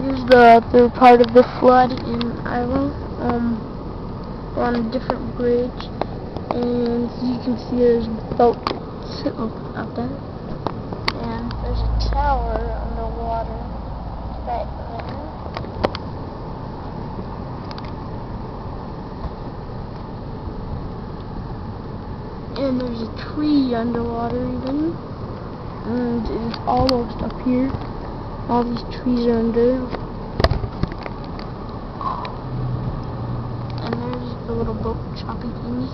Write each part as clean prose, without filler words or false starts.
here's the third part of the flood in Iowa. We're on a different bridge, and you can see there's boats out there, and there's a tower underwater right there. And there's a tree underwater even, and it's almost up here. All these trees are under. And there's the little boat choppy thingy.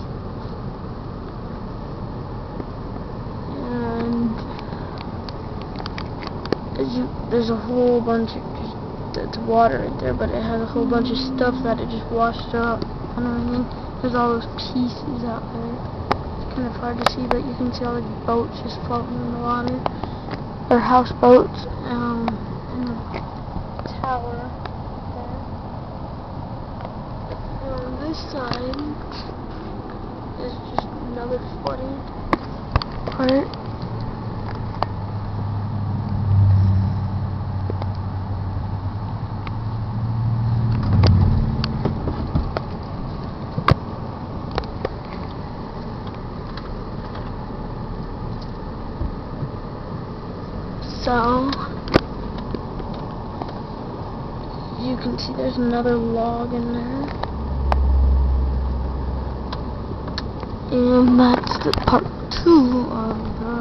And there's a whole bunch of it's water right there, but it has a whole bunch of stuff that it just washed up. There's all those pieces out there. Kind of hard to see, but you can see all the boats just floating in the water. They're houseboats, and the tower there. And on this side is just another flooded part. So, you can see there's another log in there. And that's the part 2 of the